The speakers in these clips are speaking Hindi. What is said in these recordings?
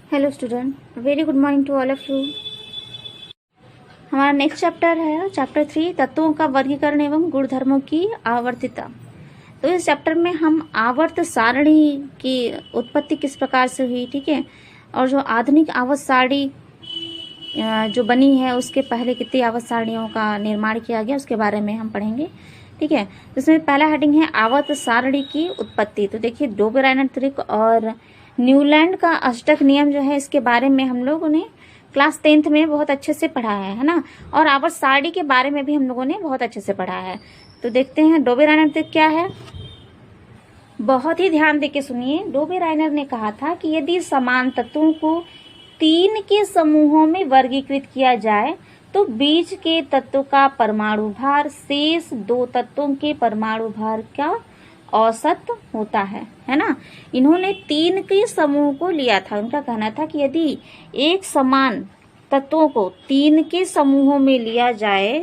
Hello student, very good morning to all of you. हमारा नेक्स्ट चैप्टर है चैप्टर 3, तत्वों का वर्गीकरण एवं गुणधर्मों की आवर्तिता। तो इस चैप्टर में हम आवर्त सारणी की उत्पत्ति किस प्रकार से हुई, ठीक है, और जो आधुनिक आवर्त सारणी जो बनी है उसके पहले कितनी आवर्त सारणियों का निर्माण किया गया उसके बारे में हम पढ़ेंगे, ठीक है। इसमें पहला हेडिंग है आवर्त सारणी की उत्पत्ति। तो देखिए, डोबेराइनर-त्रिक और न्यूलैंड का अष्टक नियम जो है इसके बारे में हम लोगों ने क्लास 10th में बहुत अच्छे से पढ़ा है ना, और आवर्त सारणी के बारे में भी हम लोगों ने बहुत अच्छे से पढ़ा है। तो देखते हैं डोबेराइनर-त्रिक क्या है। बहुत ही ध्यान देके सुनिए। डोबेराइनर ने कहा था कि यदि समान तत्वों को 3 के समूहों में वर्गीकृत किया जाए तो बीच के तत्व का परमाणु भार शेष 2 तत्वों के परमाणु भार का औसत होता है ना। इन्होंने 3 के समूह को लिया था। उनका कहना था कि यदि एक समान तत्वों को 3 के समूहों में लिया जाए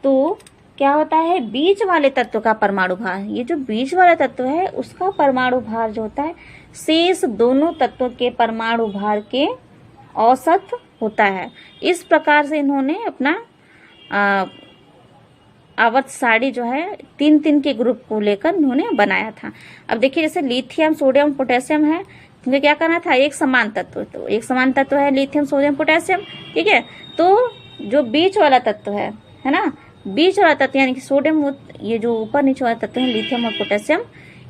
तो क्या होता है, बीच वाले तत्व का परमाणु भार, ये जो बीच वाला तत्व है उसका परमाणु भार जो होता है शेष दोनों तत्वों के परमाणु भार के औसत होता है। इस प्रकार से इन्होंने अपना आवर्त सारणी जो है 3 के ग्रुप को लेकर इन्होंने बनाया था। अब देखिए, जैसे लिथियम, सोडियम, पोटेशियम है, मुझे क्या करना था, एक समान तत्व। तो एक समान तत्व है लिथियम, सोडियम, पोटेशियम, ठीक है। तो जो बीच वाला तत्व है ना, बीच वाला तत्व यानी कि सोडियम, ये जो ऊपर नीचे वाला तत्व है लिथियम और पोटेशियम,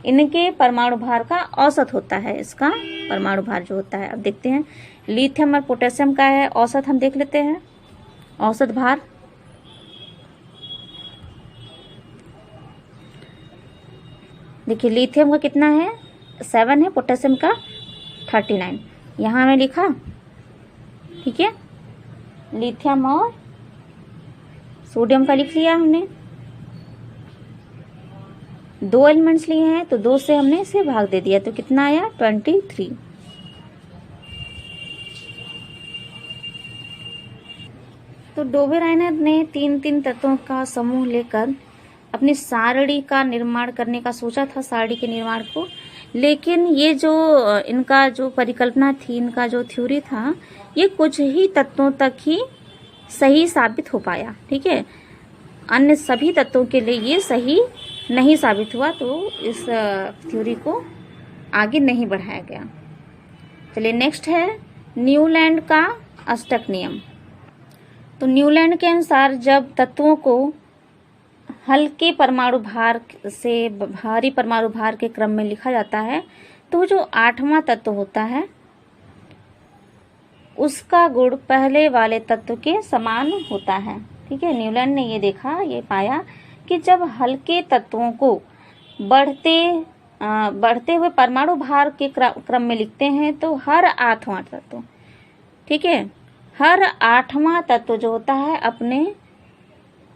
इनके परमाणु भार का औसत होता है, इसका परमाणु भार जो होता है। अब देखते हैं लिथियम और पोटेशियम का है औसत, हम देख लेते हैं औसत भार। देखिए, लिथियम का कितना है, 7 है, पोटेशियम का 39, यहाँ में लिखा, ठीक है। लिथियम और सोडियम का लिख लिया हमने। 2 एलिमेंट्स लिए हैं तो 2 से हमने इसे भाग दे दिया, तो कितना आया, 23। तो डोबेराइनर ने 3 तत्वों का समूह लेकर अपनी सारणी का निर्माण करने का सोचा था, सारणी के निर्माण को। लेकिन ये जो इनका जो परिकल्पना थी, इनका जो थ्योरी था, ये कुछ ही तत्वों तक ही सही साबित हो पाया, ठीक है। अन्य सभी तत्वों के लिए ये सही नहीं साबित हुआ, तो इस थ्योरी को आगे नहीं बढ़ाया गया। चलिए, नेक्स्ट है न्यूलैंड का अष्टक नियम। तो न्यूलैंड के अनुसार जब तत्वों को हल्के परमाणु भार से भारी परमाणु भार के क्रम में लिखा जाता है तो जो 8वां तत्व होता है उसका गुण पहले वाले तत्व के समान होता है, ठीक है। न्यूलैंड ने ये देखा, ये पाया कि जब हल्के तत्वों को बढ़ते हुए परमाणु भार के क्रम में लिखते हैं तो हर 8वां तत्व, ठीक है, हर 8वां तत्व जो होता है अपने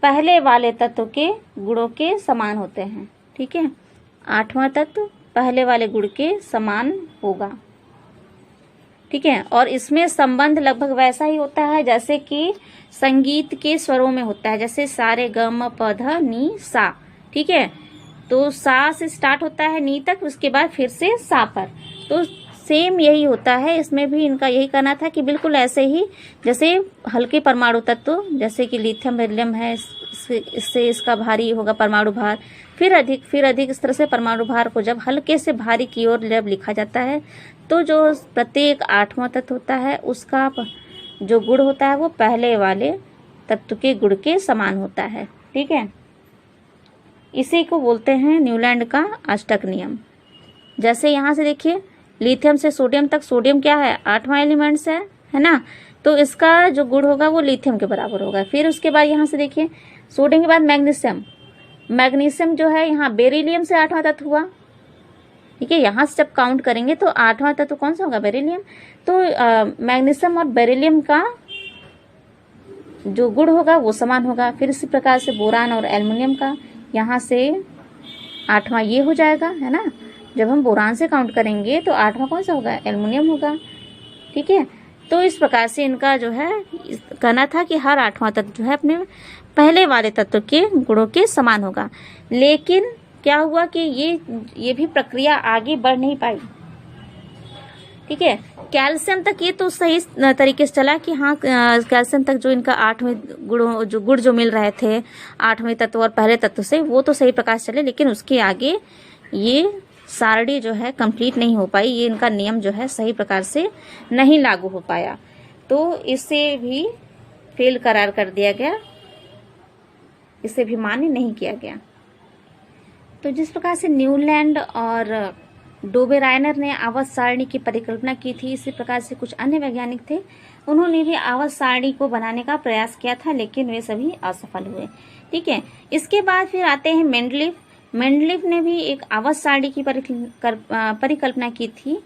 पहले वाले तत्व के गुणों के समान होते हैं, ठीक है। 8वां तत्व पहले वाले गुण के समान होगा, ठीक है। और इसमें संबंध लगभग वैसा ही होता है जैसे कि संगीत के स्वरों में होता है, जैसे सा रे ग म प ध नि सा, ठीक है। तो सा से स्टार्ट होता है नी तक, उसके बाद फिर से सा पर। तो सेम यही होता है, इसमें भी इनका यही कहना था कि बिल्कुल ऐसे ही जैसे हल्के परमाणु तत्व जैसे कि लिथियम, बेरिलियम है, इससे इसका भारी होगा परमाणु भार, फिर अधिक इस तरह से परमाणु भार को जब हल्के से भारी की ओर जब लिखा जाता है तो जो प्रत्येक 8वां तत्व होता है उसका जो गुण होता है वो पहले वाले तत्व के गुण के समान होता है, ठीक है। इसी को बोलते हैं न्यूलैंड का अष्टक नियम। जैसे यहाँ से देखिए, लिथियम से सोडियम तक, सोडियम क्या है, 8वां एलिमेंट्स है ना, तो इसका जो गुण होगा वो लिथियम के बराबर होगा। फिर उसके बाद यहाँ से देखिए, सोडियम के बाद मैग्नीशियम, मैग्नीशियम जो है यहाँ बेरिलियम से 8वां तत्व हुआ, ठीक है। यहाँ से जब काउंट करेंगे तो 8वां तत्व कौन सा होगा, बेरिलियम। तो मैग्नीशियम और बेरिलियम का जो गुण होगा वो समान होगा। फिर इसी प्रकार से बोरान और एल्युमिनियम का, यहाँ से 8वां ये हो जाएगा, है ना। जब हम बोरान से काउंट करेंगे तो 8वां कौन सा होगा, एल्युमिनियम होगा, ठीक है। तो इस प्रकार से इनका जो है कहना था कि हर 8वां तत्व जो है अपने पहले वाले तत्व के गुणों के समान होगा। लेकिन क्या हुआ कि ये भी प्रक्रिया आगे बढ़ नहीं पाई, ठीक है। कैल्शियम तक ये तो सही तरीके से चला कि हाँ कैल्शियम तक जो इनका 8वें गुण जो मिल रहे थे 8वें तत्व और पहले तत्व से, वो तो सही प्रकार से चले, लेकिन उसके आगे ये सारणी जो है कंप्लीट नहीं हो पाई, ये इनका नियम जो है सही प्रकार से नहीं लागू हो पाया, तो इसे भी फेल करार कर दिया गया, इसे भी मान्य नहीं किया गया। तो जिस प्रकार से न्यूलैंड और डोबेराइनर ने आवर्त सारणी की परिकल्पना की थी, इसी प्रकार से कुछ अन्य वैज्ञानिक थे, उन्होंने भी आवर्त सारणी को बनाने का प्रयास किया था, लेकिन वे सभी असफल हुए। ठीक है। इसके बाद फिर आते हैं मेंडलीफ। मेंडलीफ ने भी एक आवर्त सारणी की परिकल्पना की थी।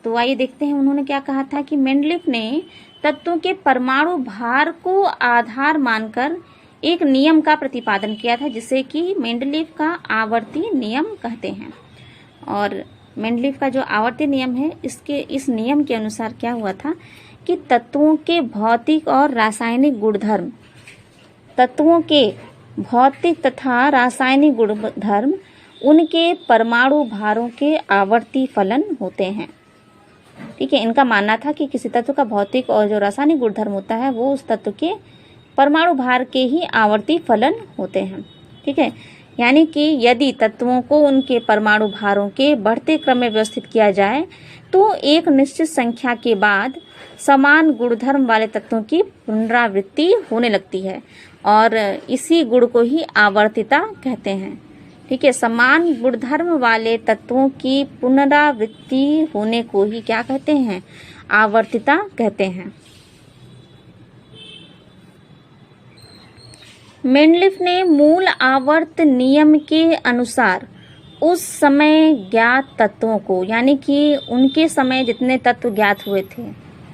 तो आइए देखते हैं उन्होंने क्या कहा था कि मेंडलीफ ने तत्वों के परमाणु भार को आधार मानकर एक नियम का प्रतिपादन किया था, जिसे कि मेंडलीफ का आवर्ती नियम कहते हैं। और मेंडलीफ का जो आवर्ती नियम है, इस नियम के अनुसार क्या हुआ था कि तत्वों के भौतिक और रासायनिक गुणधर्म, तत्वों के भौतिक तथा रासायनिक गुणधर्म उनके परमाणु भारों के आवर्ती फलन होते हैं। ठीक है। इनका मानना था कि किसी तत्व का भौतिक और जो रासायनिक गुणधर्म होता है वो उस तत्व के परमाणु भार के ही आवर्ती फलन होते हैं। ठीक है। यानी कि यदि तत्वों को उनके परमाणु भारों के बढ़ते क्रम में व्यवस्थित किया जाए तो एक निश्चित संख्या के बाद समान गुणधर्म वाले तत्वों की पुनरावृत्ति होने लगती है, और इसी गुण को ही आवर्तिता कहते हैं। ठीक है। समान गुणधर्म वाले तत्वों की पुनरावृत्ति होने को ही क्या कहते हैं? आवर्तिता कहते हैं। मेंडलीफ ने मूल आवर्त नियम के अनुसार उस समय ज्ञात तत्वों को, यानी कि उनके समय जितने तत्व ज्ञात हुए थे,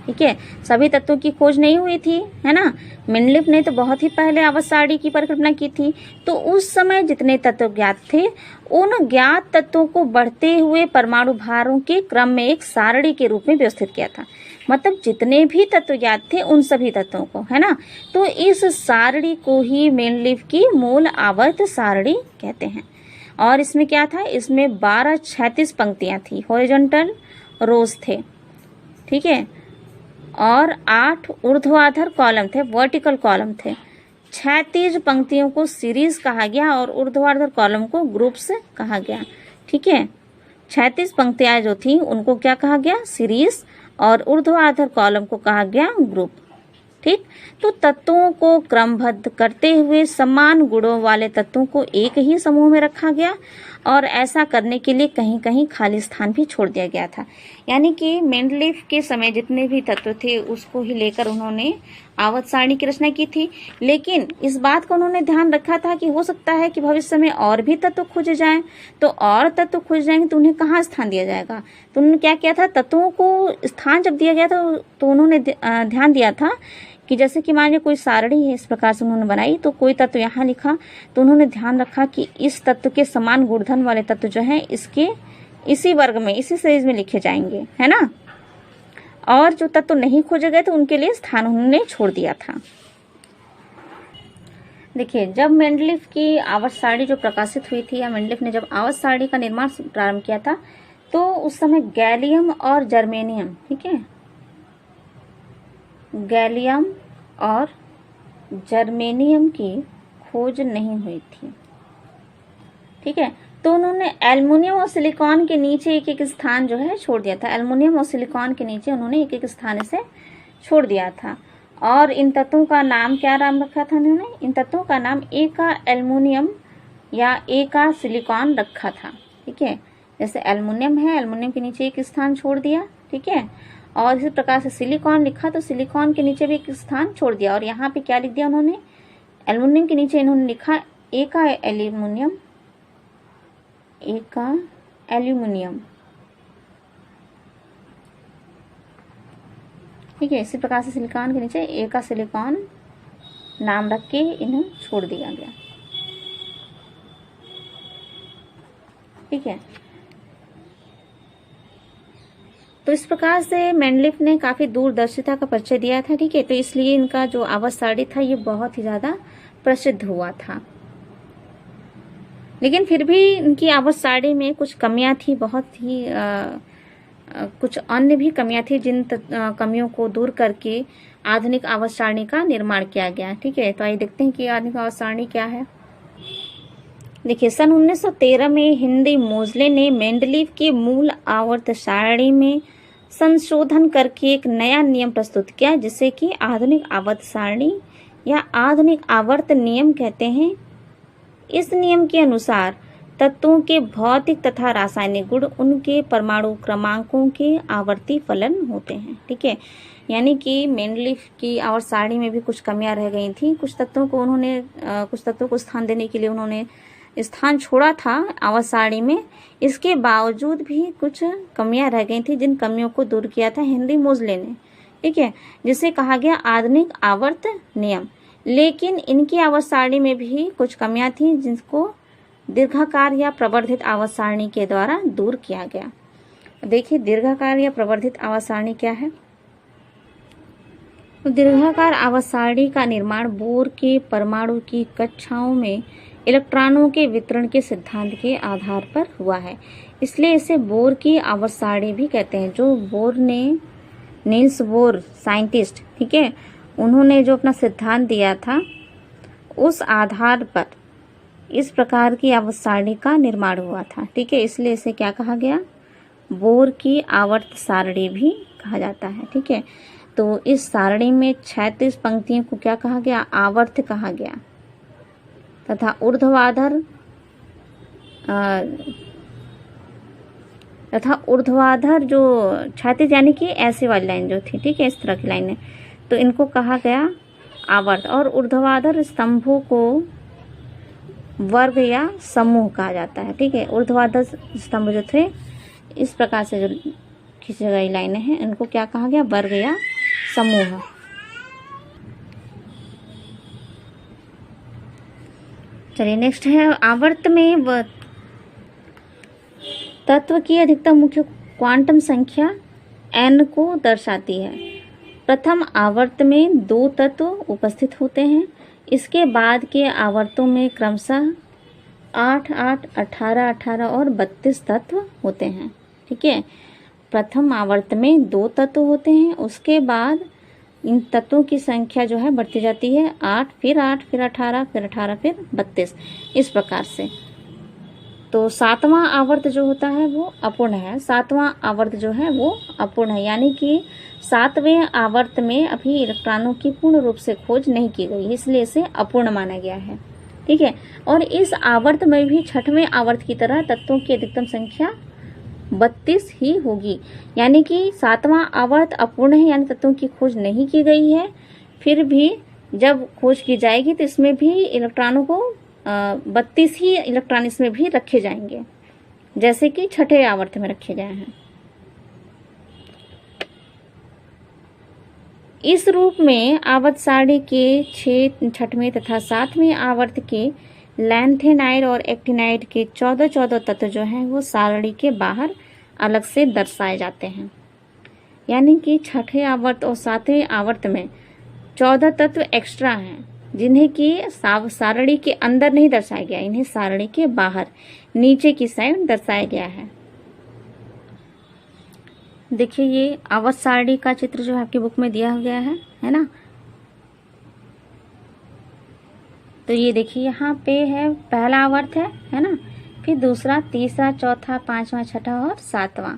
ठीक है, सभी तत्वों की खोज नहीं हुई थी, है ना। मेंडलीफ ने तो बहुत ही पहले आवर्त सारणी की परिकल्पना की थी, तो उस समय जितने तत्व ज्ञात थे उन ज्ञात तत्वों को बढ़ते हुए परमाणु भारों के क्रम में एक सारणी के रूप में व्यवस्थित किया था। मतलब जितने भी तत्व ज्ञात थे उन सभी तत्वों को, है ना। तो इस सारणी को ही मेंडलीफ की मूल आवर्त सारणी कहते हैं। और इसमें क्या था? इसमें 12 36 पंक्तियां थी, हॉरिजॉन्टल रोज थे, ठीक है, और 8 ऊर्ध्वाधर कॉलम थे, वर्टिकल कॉलम थे। 36 पंक्तियों को सीरीज कहा गया और ऊर्ध्वाधर कॉलम को ग्रुप्स कहा गया। ठीक है। 36 पंक्तियां जो थी उनको क्या कहा गया? सीरीज, और ऊर्ध्वाधर कॉलम को कहा गया ग्रुप। ठीक। तो तत्वों को क्रमबद्ध करते हुए समान गुणों वाले तत्वों को एक ही समूह में रखा गया, और ऐसा करने के लिए कहीं कहीं खाली स्थान भी छोड़ दिया गया था। यानी कि मेंडलीफ के समय जितने भी तत्व थे उसको ही लेकर उन्होंने आवर्त सारणी की रचना की थी। लेकिन इस बात का उन्होंने ध्यान रखा था कि हो सकता है कि भविष्य में और भी तत्व खोजे जाएं, तो और तत्व खोज जाएंगे तो उन्हें कहाँ स्थान दिया जाएगा। तो उन्होंने क्या किया था? तत्वों को स्थान जब दिया गया था तो उन्होंने ध्यान दिया था कि जैसे कि मान लीजिए कोई सारणी है, इस प्रकार से उन्होंने बनाई, तो कोई तत्व यहाँ लिखा, तो उन्होंने ध्यान रखा कि इस तत्व के समान गुणधर्म वाले तत्व जो हैं इसके इसी वर्ग में, इसी सीरीज में लिखे जाएंगे, है ना। और जो तत्व नहीं खोजे गए तो उनके लिए स्थान उन्होंने छोड़ दिया था। देखिए, जब मेंडलीफ की आवर्त सारणी जो प्रकाशित हुई थी, या मेंडलीफ ने जब आवर्त सारणी का निर्माण प्रारंभ किया था, तो उस समय गैलियम और जर्मेनियम, ठीक है, गैलियम और जर्मेनियम की खोज नहीं हुई थी। ठीक है। तो उन्होंने एल्युमिनियम और सिलिकॉन के नीचे एक एक स्थान जो है छोड़ दिया था। एल्युमिनियम और सिलिकॉन के नीचे उन्होंने एक एक स्थान से छोड़ दिया था। और इन तत्वों का नाम क्या नाम रखा था उन्होंने? इन तत्वों का नाम ए का एल्युमिनियम या ए का सिलिकॉन रखा था। ठीक है। जैसे एल्युमिनियम है, एल्युमिनियम के नीचे एक स्थान छोड़ दिया, ठीक है, और इसी प्रकार से सिलिकॉन लिखा तो सिलिकॉन के नीचे भी एक स्थान छोड़ दिया। और यहाँ पे क्या लिख दिया उन्होंने? एल्युमिनियम के नीचे इन्होंने लिखा ए का एल्युमिनियम, ए का एल्युमिनियम, ठीक है। इसी प्रकार से सिलिकॉन के नीचे ए का सिलिकॉन नाम रख के इन्हें छोड़ दिया गया। ठीक है। तो इस प्रकार से मेंडलीफ ने काफी दूरदर्शिता का परिचय दिया था। ठीक है। तो इसलिए इनका जो आवर्त सारणी था ये बहुत ही ज्यादा प्रसिद्ध हुआ था। लेकिन फिर भी इनकी आवर्त सारणी में कुछ कमियां थी, बहुत ही कुछ अन्य भी कमियां थी जिन कमियों को दूर करके आधुनिक आवर्त सारणी का निर्माण किया गया। ठीक है, तो आइए देखते हैं कि आधुनिक आवर्त सारणी क्या है। देखिए, सन 1913 में हिंदी मोजले ने मेंडलीव की मूल आवर्त सारणी में संशोधन करके एक नया नियम प्रस्तुत किया, जिसे कि आधुनिक आवर्त सारणी या आधुनिक आवर्त नियम कहते हैं। इस नियम के अनुसार तत्वों के भौतिक तथा रासायनिक गुण उनके परमाणु क्रमांकों के आवर्ती फलन होते हैं। ठीक है, यानी कि मेंडलीव की आवर्त सारणी में भी कुछ कमियां रह गई थी। कुछ तत्वों को स्थान देने के लिए उन्होंने स्थान छोड़ा था आवर्त सारणी में। इसके बावजूद भी कुछ कमियां रह गई थी, जिन कमियों को दूर किया था हेनरी मोजले ने। ठीक है, जिसे कहा गया आधुनिक आवर्त नियम। लेकिन इनकी आवर्त सारणी में भी कुछ कमियां थी, जिनको दीर्घाकार या प्रवर्धित आवर्त सारणी के द्वारा दूर किया गया। देखिए, दीर्घाकार या प्रवर्धित आवर्त सारणी क्या है। दीर्घाकार आवर्त सारणी का निर्माण बोर के परमाणु की कक्षाओं में इलेक्ट्रॉनों के वितरण के सिद्धांत के आधार पर हुआ है, इसलिए इसे बोर की आवर्त सारणी भी कहते हैं। जो बोर ने, नील्स बोर साइंटिस्ट, ठीक है, उन्होंने जो अपना सिद्धांत दिया था, उस आधार पर इस प्रकार की आवर्त सारणी का निर्माण हुआ था। ठीक है, इसलिए इसे क्या कहा गया, बोर की आवर्त सारणी भी कहा जाता है। ठीक है, तो इस सारणी में 36 पंक्तियों को क्या कहा गया, आवर्त कहा गया, तथा ऊर्ध्वाधर जो क्षैतिज यानी कि ऐसे वाली लाइन जो थी, ठीक है, इस तरह की लाइनें, तो इनको कहा गया आवर्त। और ऊर्ध्वाधर स्तंभों को वर्ग या समूह कहा जाता है। ठीक है, ऊर्ध्वाधर स्तंभ जो थे, इस प्रकार से जो खींची गई लाइनें हैं, इनको क्या कहा गया, वर्ग या समूह। चलिए नेक्स्ट है, आवर्त में तत्व की अधिकतम मुख्य क्वांटम संख्या n को दर्शाती है। प्रथम आवर्त में 2 तत्व उपस्थित होते हैं। इसके बाद के आवर्तों में क्रमशः 8, 8, 18, 18 और 32 तत्व होते हैं। ठीक है, प्रथम आवर्त में 2 तत्व होते हैं, उसके बाद इन तत्वों की संख्या जो है बढ़ती जाती है, 8, फिर 18, फिर 18, फिर 32, इस प्रकार से। तो 7वां आवर्त जो होता है वो अपूर्ण है। 7वां आवर्त जो है वो अपूर्ण है, यानी कि 7वें आवर्त में अभी इलेक्ट्रॉनों की पूर्ण रूप से खोज नहीं की गई, इसलिए इसे अपूर्ण माना गया है। ठीक है, और इस आवर्त में भी 6वें आवर्त की तरह तत्वों की अधिकतम संख्या 32 ही होगी, यानी कि 7वां आवर्त अपूर्ण है, यानी तत्वों की खोज नहीं की गई है। फिर भी जब खोज की जाएगी तो इसमें भी इलेक्ट्रॉनों को 32 ही इलेक्ट्रॉन इसमें भी रखे जाएंगे, जैसे कि 6ठे आवर्त में रखे गए हैं। इस रूप में आवर्त सारणी के 6, 6वें तथा 7वें आवर्त के लैंथेनाइड और एक्टिनाइड के 14 तत्व जो हैं वो सारणी के बाहर अलग से दर्शाए जाते हैं, यानी कि 6ठे आवर्त और 7वें आवर्त में 14 तत्व एक्स्ट्रा हैं, जिन्हें कि सारणी के अंदर नहीं दर्शाया गया, इन्हें सारणी के बाहर नीचे की साइड दर्शाया गया है। देखिए, ये आवर्त सारणी का चित्र जो आपकी बुक में दिया गया है ना। तो ये देखिए, यहाँ पे है पहला आवर्त है ना, फिर दूसरा, तीसरा, चौथा, 5वां, 6ठा और 7वां।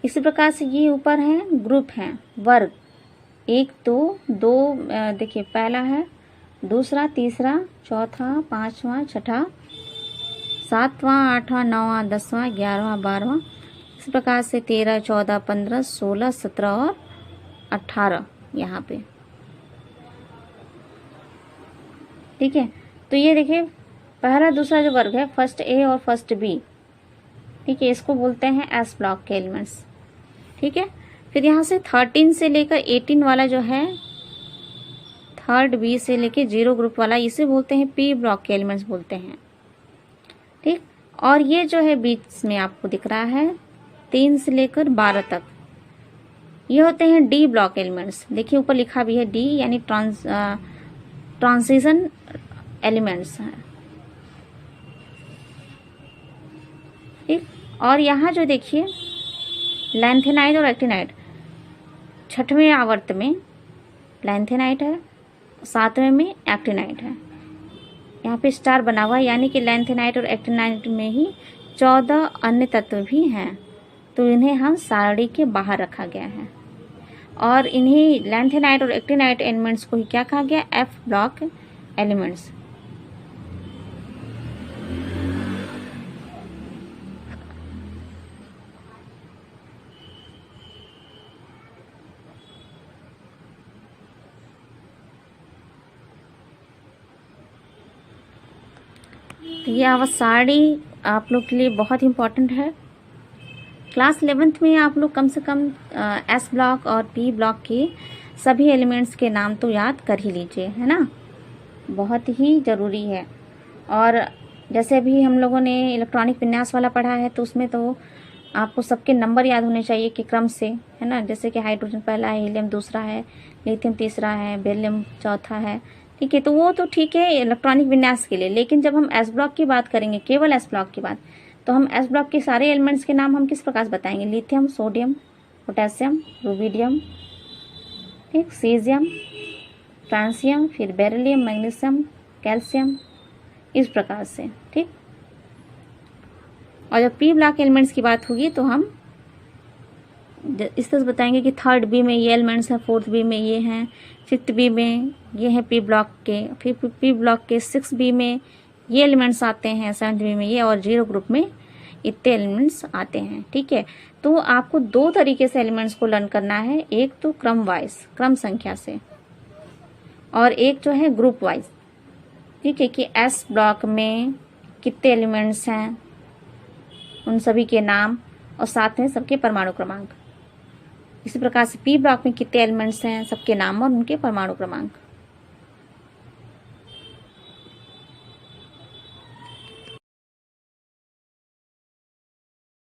इसी प्रकार से ये ऊपर है ग्रुप है, वर्ग 1, 2, देखिए पहला है, दूसरा, तीसरा, चौथा, 5वां, 6ठा, 7वां, 8वां, 9वां, 10वां, 11वां, 12वां, इस प्रकार से 13, 14, 15, 16, 17 और 18 यहाँ पे। ठीक है, तो ये देखिए पहला दूसरा जो वर्ग है, फर्स्ट ए और फर्स्ट बी, ठीक है, इसको बोलते हैं एस ब्लॉक के एलिमेंट्स। ठीक है, फिर यहाँ से 13 से लेकर 18 वाला जो है, थर्ड बी से लेकर 0 ग्रुप वाला, इसे बोलते हैं पी ब्लॉक के एलिमेंट्स बोलते हैं। ठीक, और ये जो है बीच में आपको दिख रहा है 3 से लेकर 12 तक, ये होते हैं डी ब्लॉक एलिमेंट्स। देखिए ऊपर लिखा भी है डी, यानी ट्रांजिशन एलिमेंट्स हैं। ठीक, और यहाँ जो देखिए लैंथेनाइड और एक्टिनाइड 6वें आवर्त में लैंथेनाइड है, 7वें में एक्टिनाइड है। यहाँ पे स्टार बना हुआ है, यानी कि लैंथेनाइड और एक्टिनाइड में ही 14 अन्य तत्व भी हैं, तो इन्हें हम सारणी के बाहर रखा गया है। और इन्हीं लैंथेनाइड और एक्टिनाइड एलिमेंट्स को ही क्या कहा गया, एफ ब्लॉक एलिमेंट्स। तो ये आवर्त सारणी आप लोग के लिए बहुत इंपॉर्टेंट है। क्लास 11th में आप लोग कम से कम एस ब्लॉक और पी ब्लॉक के सभी एलिमेंट्स के नाम तो याद कर ही लीजिए, है ना, बहुत ही ज़रूरी है। और जैसे अभी हम लोगों ने इलेक्ट्रॉनिक विन्यास वाला पढ़ा है, तो उसमें तो आपको सबके नंबर याद होने चाहिए कि क्रम से, है ना, जैसे कि हाइड्रोजन पहला है, हीलियम दूसरा है, लिथियम तीसरा है, बेरिलियम चौथा है, ठीक है। तो वो तो ठीक है इलेक्ट्रॉनिक विन्यास के लिए, लेकिन जब हम एस ब्लॉक की बात करेंगे, केवल एस ब्लॉक की बात, तो हम एस ब्लॉक के सारे एलिमेंट्स के नाम हम किस प्रकार से बताएंगे, लिथियम, सोडियम, पोटेशियम, रुबिडियम, ठीक, सीजियम, फ्रांसियम, फिर बेरिलियम, मैग्नीशियम, कैल्शियम, इस प्रकार से, ठीक। और जब पी ब्लॉक एलिमेंट्स की बात होगी तो हम इस तरह से बताएंगे कि 3rd बी में ये एलिमेंट्स हैं, 4th बी में ये हैं, 5th बी में ये हैं पी ब्लॉक के, फिर पी ब्लॉक के 6th बी में ये एलिमेंट्स आते हैं, 7th बी में ये, और 0 ग्रुप में इतने एलिमेंट्स आते हैं, ठीक है। तो आपको 2 तरीके से एलिमेंट्स को लर्न करना है, एक तो क्रम वाइज, क्रम संख्या से, और एक जो है ग्रुप वाइज, ठीक है, कि एस ब्लॉक में कितने एलिमेंट्स हैं, उन सभी के नाम, और साथ में सबके परमाणु क्रमांक। इसी प्रकार से पी ब्लॉक में कितने एलिमेंट्स हैं, सबके नाम और उनके परमाणु क्रमांक।